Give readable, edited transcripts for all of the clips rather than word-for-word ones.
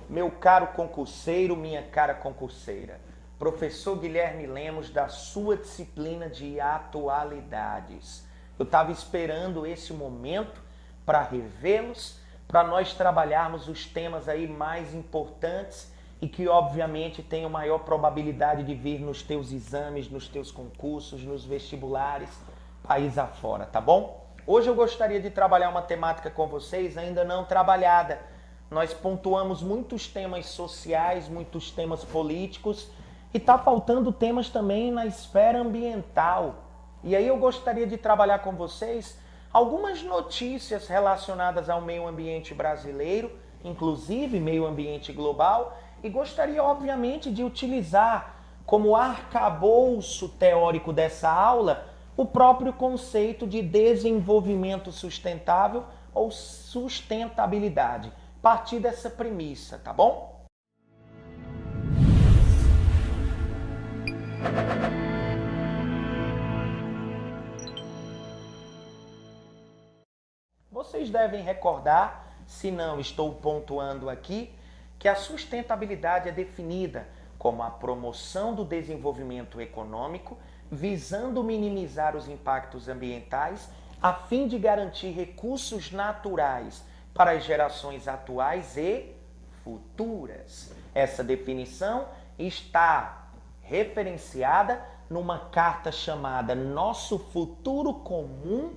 Meu caro concurseiro, minha cara concurseira, professor Guilherme Lemos da sua disciplina de atualidades. Eu estava esperando esse momento para revê-los, para nós trabalharmos os temas aí mais importantes e que obviamente tenham maior probabilidade de vir nos teus exames, nos teus concursos, nos vestibulares, país afora, tá bom? Hoje eu gostaria de trabalhar uma temática com vocês ainda não trabalhada. Nós pontuamos muitos temas sociais, muitos temas políticos e está faltando temas também na esfera ambiental. E aí eu gostaria de trabalhar com vocês algumas notícias relacionadas ao meio ambiente brasileiro, inclusive meio ambiente global, e gostaria obviamente de utilizar como arcabouço teórico dessa aula o próprio conceito de desenvolvimento sustentável ou sustentabilidade. Partir dessa premissa, tá bom? Vocês devem recordar, se não estou pontuando aqui, que a sustentabilidade é definida como a promoção do desenvolvimento econômico, visando minimizar os impactos ambientais, a fim de garantir recursos naturais para as gerações atuais e futuras. Essa definição está referenciada numa carta chamada Nosso Futuro Comum,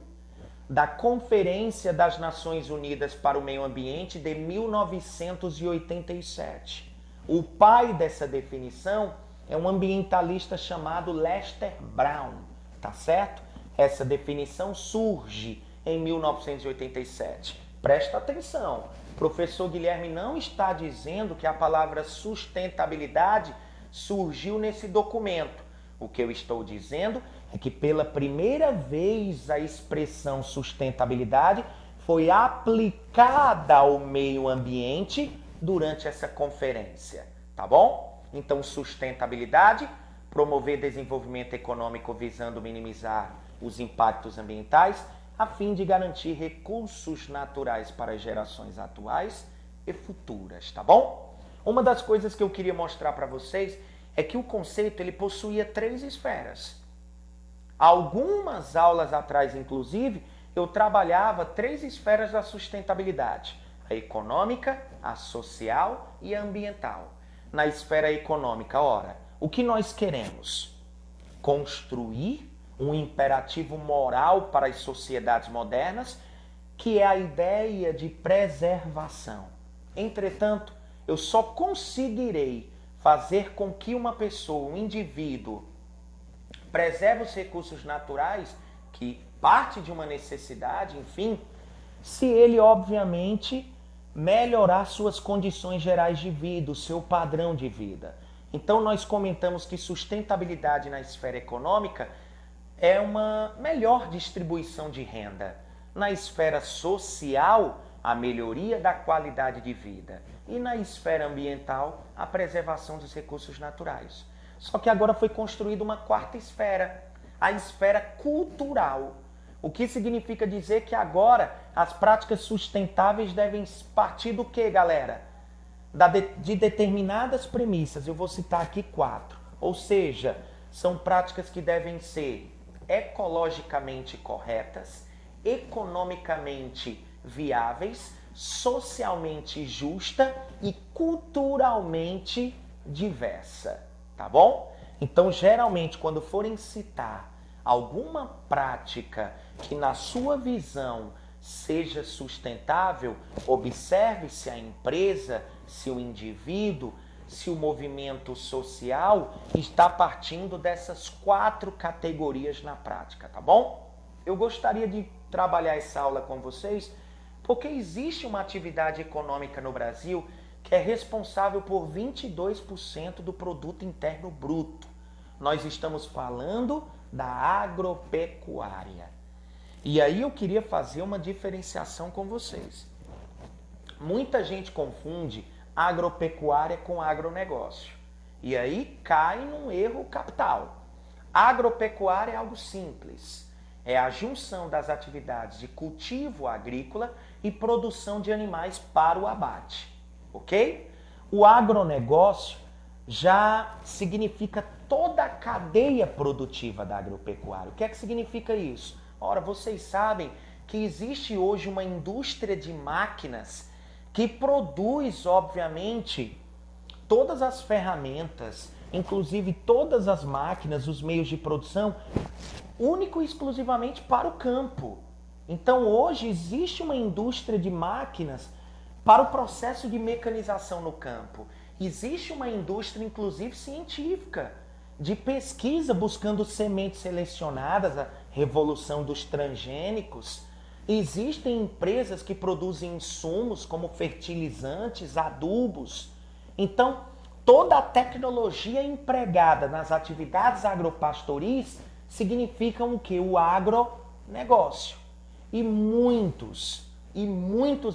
da Conferência das Nações Unidas para o Meio Ambiente de 1987. O pai dessa definição é um ambientalista chamado Lester Brown, tá certo? Essa definição surge em 1987. Presta atenção, professor Guilherme não está dizendo que a palavra sustentabilidade surgiu nesse documento. O que eu estou dizendo é que pela primeira vez a expressão sustentabilidade foi aplicada ao meio ambiente durante essa conferência, tá bom? Então, sustentabilidade, promover desenvolvimento econômico visando minimizar os impactos ambientais, a fim de garantir recursos naturais para as gerações atuais e futuras, tá bom? Uma das coisas que eu queria mostrar para vocês é que o conceito ele possuía 3 esferas. Algumas aulas atrás, inclusive, eu trabalhava 3 esferas da sustentabilidade: a econômica, a social e a ambiental. Na esfera econômica, ora, o que nós queremos? Construir um imperativo moral para as sociedades modernas, que é a ideia de preservação. Entretanto, eu só conseguirei fazer com que uma pessoa, um indivíduo, preserve os recursos naturais, que parte de uma necessidade, enfim, se ele, obviamente, melhorar suas condições gerais de vida, o seu padrão de vida. Então, nós comentamos que sustentabilidade na esfera econômica é uma melhor distribuição de renda. Na esfera social, a melhoria da qualidade de vida. E na esfera ambiental, a preservação dos recursos naturais. Só que agora foi construída uma 4ª esfera, a esfera cultural. O que significa dizer que agora as práticas sustentáveis devem partir do quê, galera? De determinadas premissas. Eu vou citar aqui 4. Ou seja, são práticas que devem ser ecologicamente corretas, economicamente viáveis, socialmente justa e culturalmente diversa, tá bom? Então, geralmente, quando forem citar alguma prática que na sua visão seja sustentável, observe se a empresa, se o indivíduo, se o movimento social está partindo dessas 4 categorias na prática, tá bom? Eu gostaria de trabalhar essa aula com vocês porque existe uma atividade econômica no Brasil que é responsável por 22% do produto interno bruto. Nós estamos falando da agropecuária. E aí eu queria fazer uma diferenciação com vocês. Muita gente confunde agropecuária com agronegócio. E aí cai num erro capital. Agropecuária é algo simples. É a junção das atividades de cultivo agrícola e produção de animais para o abate. Ok? O agronegócio já significa toda a cadeia produtiva da agropecuária. O que é que significa isso? Ora, vocês sabem que existe hoje uma indústria de máquinas que produz, obviamente, todas as ferramentas, inclusive todas as máquinas, os meios de produção, único e exclusivamente para o campo. Então, hoje existe uma indústria de máquinas para o processo de mecanização no campo. Existe uma indústria, inclusive, científica, de pesquisa buscando sementes selecionadas, a revolução dos transgênicos. Existem empresas que produzem insumos como fertilizantes, adubos. Então, toda a tecnologia empregada nas atividades agropastoris significam o quê? O agronegócio. E muitos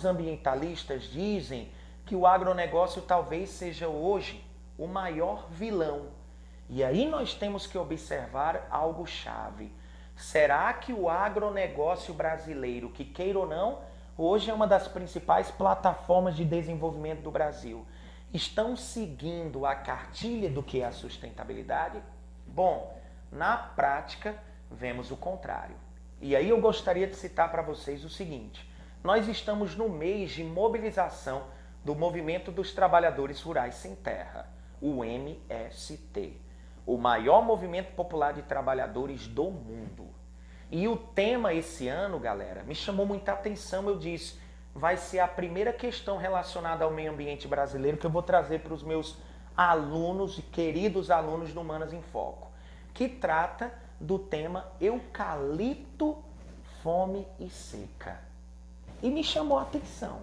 ambientalistas dizem que o agronegócio talvez seja hoje o maior vilão. E aí nós temos que observar algo chave. Será que o agronegócio brasileiro, que queira ou não, hoje é uma das principais plataformas de desenvolvimento do Brasil, estão seguindo a cartilha do que é a sustentabilidade? Bom, na prática, vemos o contrário. E aí eu gostaria de citar para vocês o seguinte. Nós estamos no mês de mobilização do Movimento dos Trabalhadores Rurais Sem Terra, o MST, o maior movimento popular de trabalhadores do mundo. E o tema esse ano, galera, me chamou muita atenção. Eu disse, vai ser a primeira questão relacionada ao meio ambiente brasileiro que eu vou trazer para os meus alunos e queridos alunos do Humanas em Foco, que trata do tema eucalipto, fome e seca. E me chamou a atenção.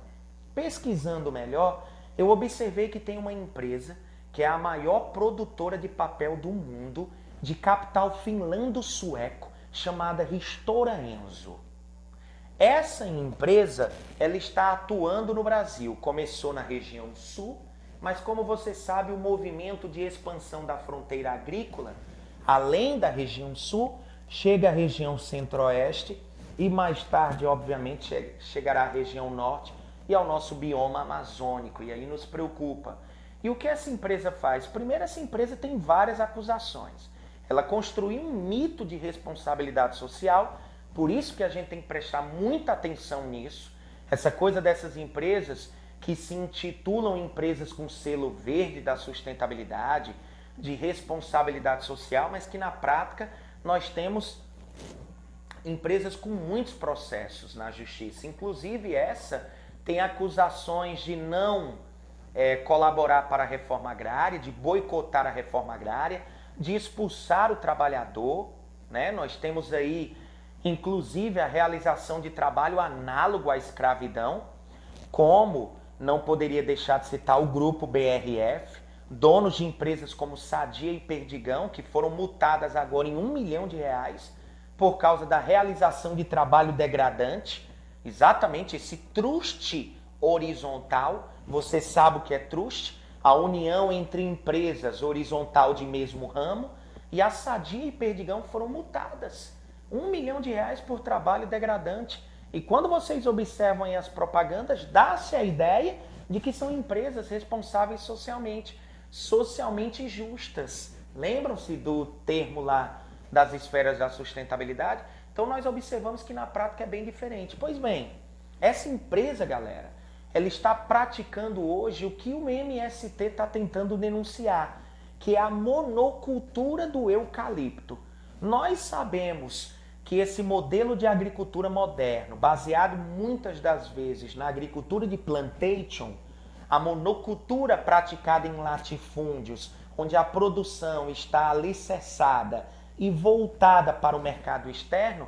Pesquisando melhor, eu observei que tem uma empresa que é a maior produtora de papel do mundo, de capital finlando-sueco, chamada Stora Enso. Essa empresa, ela está atuando no Brasil. Começou na região sul, mas como você sabe, o movimento de expansão da fronteira agrícola, além da região sul, chega à região centro-oeste e mais tarde, obviamente, chegará à região norte e ao nosso bioma amazônico. E aí nos preocupa. E o que essa empresa faz? Primeiro, essa empresa tem várias acusações. Ela construiu um mito de responsabilidade social, por isso que a gente tem que prestar muita atenção nisso. Essa coisa dessas empresas que se intitulam empresas com selo verde da sustentabilidade, de responsabilidade social, mas que na prática nós temos empresas com muitos processos na justiça. Inclusive essa tem acusações de não colaborar para a reforma agrária, de boicotar a reforma agrária, de expulsar o trabalhador, né? Nós temos aí, inclusive, a realização de trabalho análogo à escravidão, como não poderia deixar de citar o grupo BRF, donos de empresas como Sadia e Perdigão, que foram multadas agora em R$1 milhão por causa da realização de trabalho degradante, exatamente esse truste horizontal. Você sabe o que é truste? A união entre empresas horizontal de mesmo ramo, e a Sadia e Perdigão foram multadas. R$1 milhão por trabalho degradante. E quando vocês observam aí as propagandas, dá-se a ideia de que são empresas responsáveis socialmente justas. Lembram-se do termo lá das esferas da sustentabilidade? Então nós observamos que na prática é bem diferente. Pois bem, essa empresa, galera, ela está praticando hoje o que o MST está tentando denunciar, que é a monocultura do eucalipto. Nós sabemos que esse modelo de agricultura moderno, baseado muitas das vezes na agricultura de plantation, a monocultura praticada em latifúndios, onde a produção está alicerçada e voltada para o mercado externo,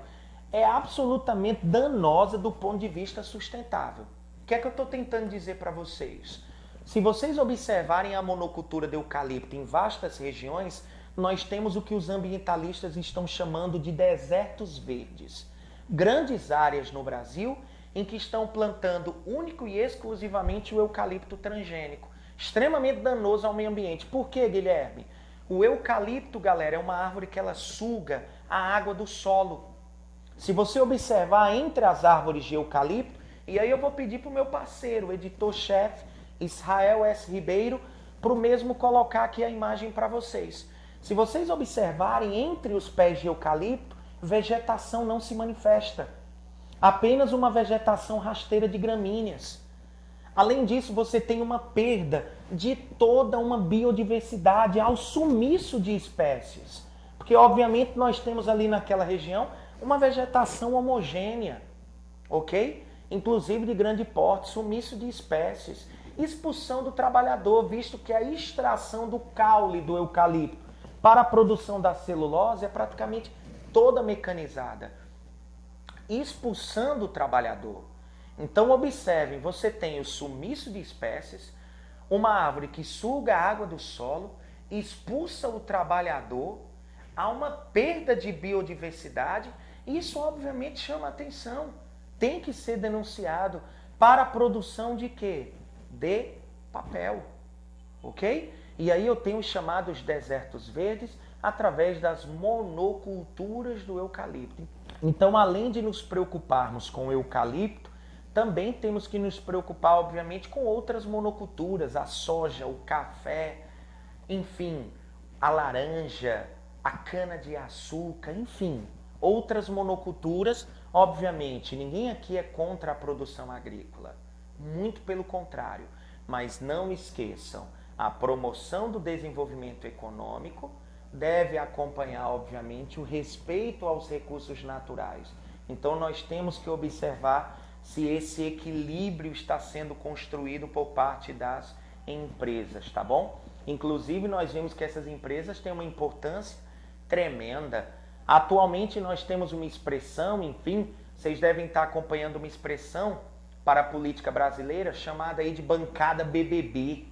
é absolutamente danosa do ponto de vista sustentável. O que é que eu estou tentando dizer para vocês? Se vocês observarem a monocultura de eucalipto em vastas regiões, nós temos o que os ambientalistas estão chamando de desertos verdes. grandes áreas no Brasil em que estão plantando único e exclusivamente o eucalipto transgênico, extremamente danoso ao meio ambiente. Por quê, Guilherme? O eucalipto, galera, é uma árvore que ela suga a água do solo. Se você observar entre as árvores de eucalipto, e aí eu vou pedir para o meu parceiro, o editor-chefe, Israel S. Ribeiro, para o mesmo colocar aqui a imagem para vocês. Se vocês observarem entre os pés de eucalipto, vegetação não se manifesta. Apenas uma vegetação rasteira de gramíneas. Além disso, você tem uma perda de toda uma biodiversidade ao sumiço de espécies. Porque, obviamente, nós temos ali naquela região uma vegetação homogênea, ok? Inclusive de grande porte, sumiço de espécies. Expulsão do trabalhador, visto que a extração do caule do eucalipto para a produção da celulose é praticamente toda mecanizada. Expulsando o trabalhador. Então, observem, você tem o sumiço de espécies, uma árvore que suga a água do solo, expulsa o trabalhador, há uma perda de biodiversidade, e isso obviamente chama atenção. Tem que ser denunciado para a produção de quê? De papel, ok? E aí eu tenho os chamados desertos verdes através das monoculturas do eucalipto. Então, além de nos preocuparmos com o eucalipto, também temos que nos preocupar, obviamente, com outras monoculturas, a soja, o café, enfim, a laranja, a cana-de-açúcar, enfim, outras monoculturas. Obviamente, ninguém aqui é contra a produção agrícola, muito pelo contrário, mas não esqueçam, a promoção do desenvolvimento econômico deve acompanhar, obviamente, o respeito aos recursos naturais. Então, nós temos que observar se esse equilíbrio está sendo construído por parte das empresas, tá bom? Inclusive, nós vemos que essas empresas têm uma importância tremenda. Atualmente, nós temos uma expressão, enfim, vocês devem estar acompanhando uma expressão para a política brasileira chamada aí de bancada BBB.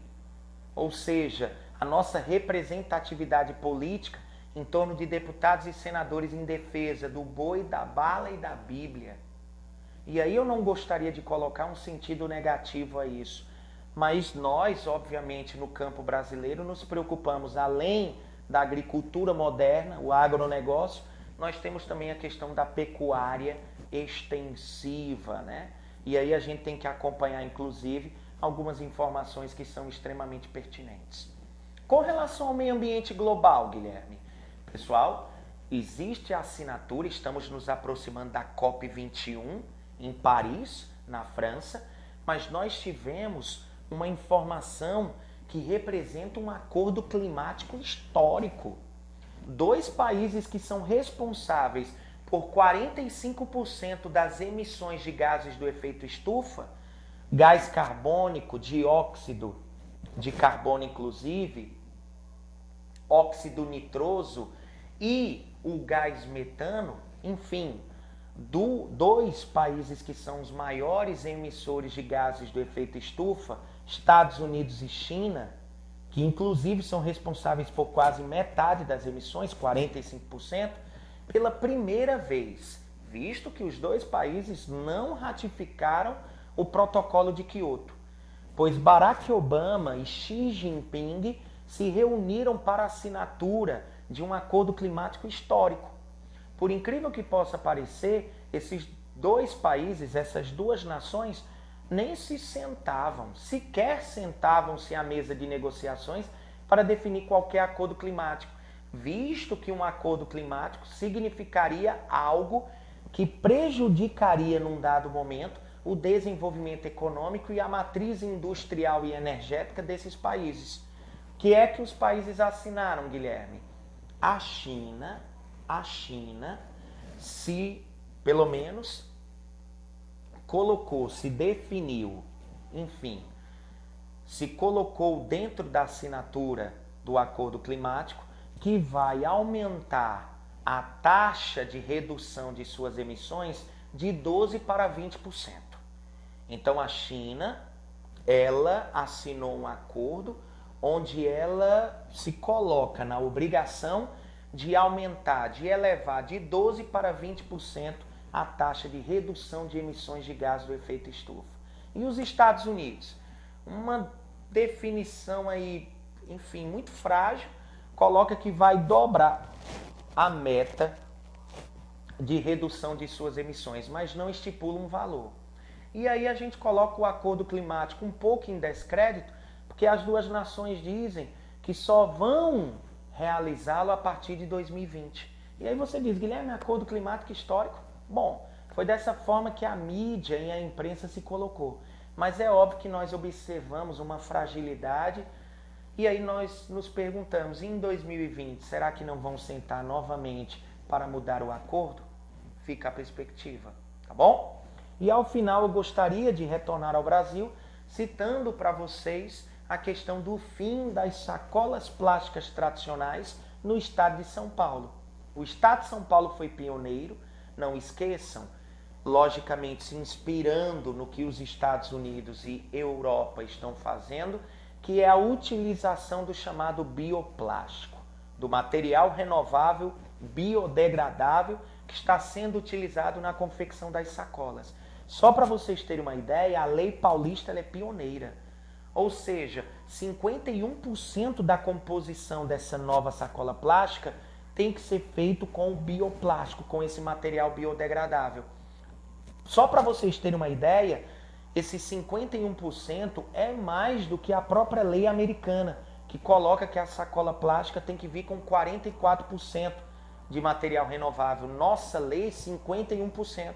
Ou seja, a nossa representatividade política em torno de deputados e senadores em defesa do boi, da bala e da Bíblia. E aí eu não gostaria de colocar um sentido negativo a isso, mas nós, obviamente, no campo brasileiro, nos preocupamos, além da agricultura moderna, o agronegócio, nós temos também a questão da pecuária extensiva, né? E aí a gente tem que acompanhar, inclusive, algumas informações que são extremamente pertinentes. Com relação ao meio ambiente global, Guilherme, pessoal, existe a assinatura, estamos nos aproximando da COP21, em Paris, na França, mas nós tivemos uma informação que representa um acordo climático histórico. 2 países que são responsáveis por 45% das emissões de gases do efeito estufa, gás carbônico, dióxido de carbono inclusive, óxido nitroso e o gás metano, enfim, 2 países que são os maiores emissores de gases do efeito estufa, Estados Unidos e China, que inclusive são responsáveis por quase metade das emissões, 45%, pela primeira vez, visto que os 2 países não ratificaram o protocolo de Kyoto, pois Barack Obama e Xi Jinping se reuniram para a assinatura de um acordo climático histórico. Por incrível que possa parecer, esses 2 países, essas 2 nações, nem se sentavam, sequer sentavam-se à mesa de negociações para definir qualquer acordo climático, visto que um acordo climático significaria algo que prejudicaria num dado momento o desenvolvimento econômico e a matriz industrial e energética desses países. O que é que os países assinaram, Guilherme? A China se, pelo menos, colocou, se definiu, enfim, se colocou dentro da assinatura do acordo climático que vai aumentar a taxa de redução de suas emissões de 12% para 20%. Então a China, ela assinou um acordo onde ela se coloca na obrigação de aumentar, de elevar de 12% para 20% a taxa de redução de emissões de gases do efeito estufa. E os Estados Unidos? Uma definição aí, enfim, muito frágil, coloca que vai dobrar a meta de redução de suas emissões, mas não estipula um valor. E aí a gente coloca o acordo climático um pouco em descrédito, porque as duas nações dizem que só vão realizá-lo a partir de 2020. E aí você diz, Guilherme, acordo climático histórico? Bom, foi dessa forma que a mídia e a imprensa se colocou. Mas é óbvio que nós observamos uma fragilidade e aí nós nos perguntamos, em 2020, será que não vão sentar novamente para mudar o acordo? Fica a perspectiva, tá bom? E ao final eu gostaria de retornar ao Brasil citando para vocês a questão do fim das sacolas plásticas tradicionais no estado de São Paulo. O estado de São Paulo foi pioneiro, não esqueçam, logicamente se inspirando no que os Estados Unidos e Europa estão fazendo, que é a utilização do chamado bioplástico, do material renovável biodegradável que está sendo utilizado na confecção das sacolas. Só para vocês terem uma ideia, a lei paulista ela é pioneira. Ou seja, 51% da composição dessa nova sacola plástica tem que ser feito com o bioplástico, com esse material biodegradável. Só para vocês terem uma ideia, esse 51% é mais do que a própria lei americana, que coloca que a sacola plástica tem que vir com 44% de material renovável. Nossa lei, 51%.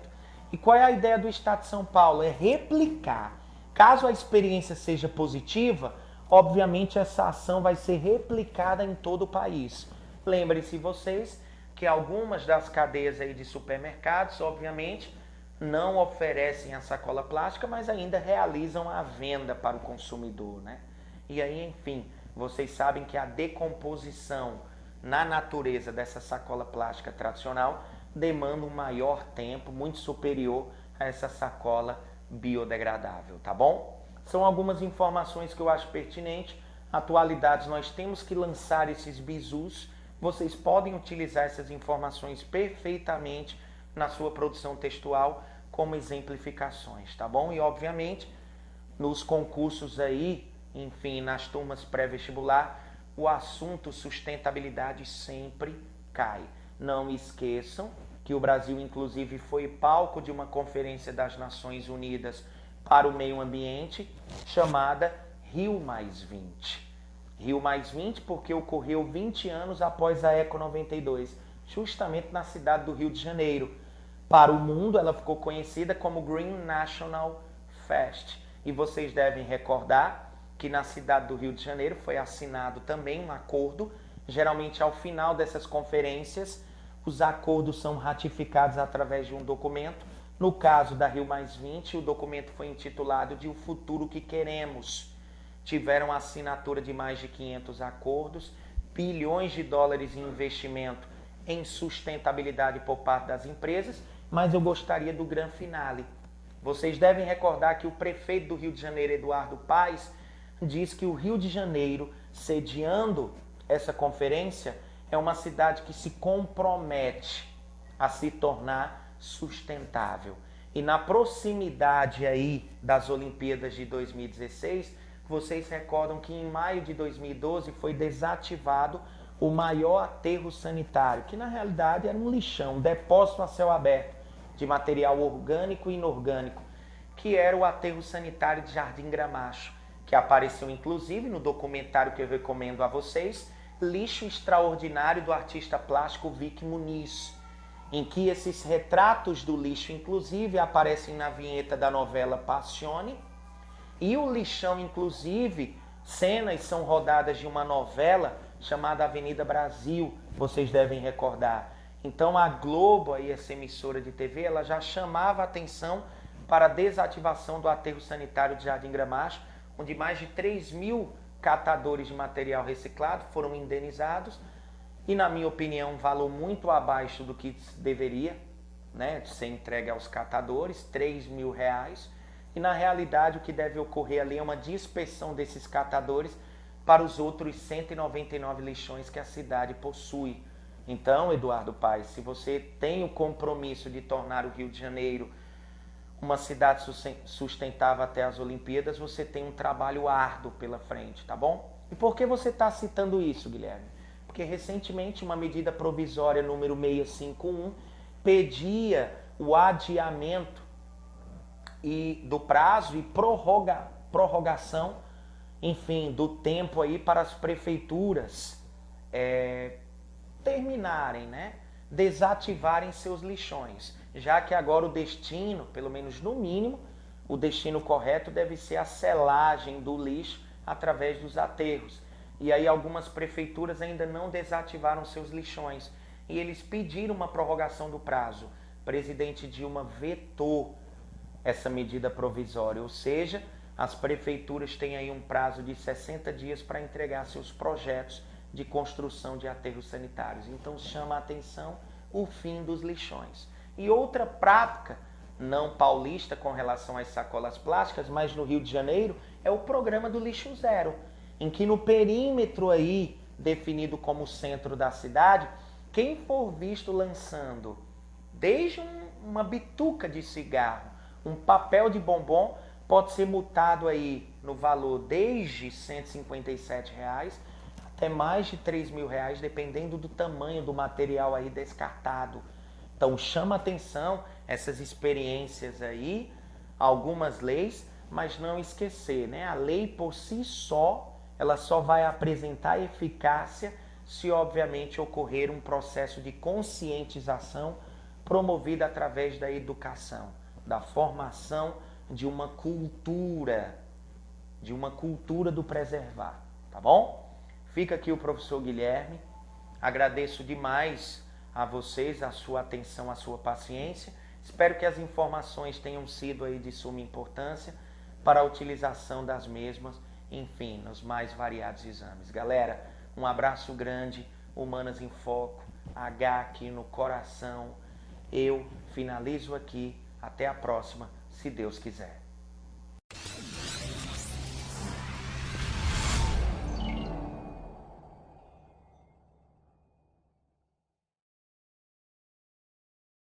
E qual é a ideia do Estado de São Paulo? É replicar. Caso a experiência seja positiva, obviamente essa ação vai ser replicada em todo o país. Lembrem-se vocês que algumas das cadeias aí de supermercados, obviamente, não oferecem a sacola plástica, mas ainda realizam a venda para o consumidor, né? E aí, enfim, vocês sabem que a decomposição na natureza dessa sacola plástica tradicional demanda um maior tempo, muito superior a essa sacola biodegradável, tá bom? São algumas informações que eu acho pertinentes. Atualidades, nós temos que lançar esses bizus. Vocês podem utilizar essas informações perfeitamente na sua produção textual como exemplificações, tá bom? E obviamente, nos concursos aí, enfim, nas turmas pré-vestibular, o assunto sustentabilidade sempre cai. Não esqueçam que o Brasil, inclusive, foi palco de uma conferência das Nações Unidas para o Meio Ambiente, chamada Rio+20. Rio+20 porque ocorreu 20 anos após a Eco 92, justamente na cidade do Rio de Janeiro. Para o mundo, ela ficou conhecida como Green National Fest. E vocês devem recordar que na cidade do Rio de Janeiro foi assinado também um acordo. Geralmente, ao final dessas conferências, os acordos são ratificados através de um documento. No caso da Rio+20, o documento foi intitulado de O Futuro que Queremos. Tiveram a assinatura de mais de 500 acordos, bilhões de dólares em investimento em sustentabilidade por parte das empresas, mas eu gostaria do grande finale. Vocês devem recordar que o prefeito do Rio de Janeiro, Eduardo Paes, diz que o Rio de Janeiro, sediando essa conferência, é uma cidade que se compromete a se tornar sustentável. E na proximidade aí das Olimpíadas de 2016, vocês recordam que em maio de 2012 foi desativado o maior aterro sanitário, que na realidade era um lixão, um depósito a céu aberto de material orgânico e inorgânico, que era o aterro sanitário de Jardim Gramacho, que apareceu inclusive no documentário que eu recomendo a vocês, Lixo Extraordinário, do artista plástico Vic Muniz, em que esses retratos do lixo inclusive aparecem na vinheta da novela Passione, e o lixão inclusive, cenas são rodadas de uma novela chamada Avenida Brasil, vocês devem recordar. Então a Globo, aí, essa emissora de TV, ela já chamava a atenção para a desativação do aterro sanitário de Jardim Gramacho, onde mais de 3.000 catadores de material reciclado foram indenizados, e na minha opinião um valor muito abaixo do que deveria, né, ser entregue aos catadores, R$3.000, e na realidade o que deve ocorrer ali é uma dispersão desses catadores para os outros 199 lixões que a cidade possui. Então, Eduardo Paes, se você tem o compromisso de tornar o Rio de Janeiro uma cidade sustentável até as Olimpíadas, você tem um trabalho árduo pela frente, tá bom? E por que você está citando isso, Guilherme? Porque recentemente uma medida provisória número 651 pedia o adiamento do prazo e prorrogação, enfim, do tempo aí para as prefeituras terminarem, né? Desativarem seus lixões, já que agora o destino, pelo menos no mínimo, o destino correto deve ser a selagem do lixo através dos aterros. E aí algumas prefeituras ainda não desativaram seus lixões e eles pediram uma prorrogação do prazo. O presidente Dilma vetou essa medida provisória, ou seja, as prefeituras têm aí um prazo de 60 dias para entregar seus projetos de construção de aterros sanitários. Então chama a atenção o fim dos lixões. E outra prática não paulista com relação às sacolas plásticas, mas no Rio de Janeiro, é o programa do lixo zero, em que no perímetro aí, definido como centro da cidade, quem for visto lançando desde uma bituca de cigarro, um papel de bombom, pode ser multado aí no valor desde R$ 157 até mais de R$ 3.000, dependendo do tamanho do material aí descartado. Então chama atenção essas experiências aí, algumas leis, mas não esquecer, né? A lei por si só, ela só vai apresentar eficácia se obviamente ocorrer um processo de conscientização promovido através da educação, da formação de uma cultura do preservar, tá bom? Fica aqui o professor Guilherme, agradeço demais a vocês, a sua atenção, a sua paciência, espero que as informações tenham sido aí de suma importância para a utilização das mesmas, enfim, nos mais variados exames. Galera, um abraço grande, Humanas em Foco, H aqui no coração, eu finalizo aqui, até a próxima, se Deus quiser.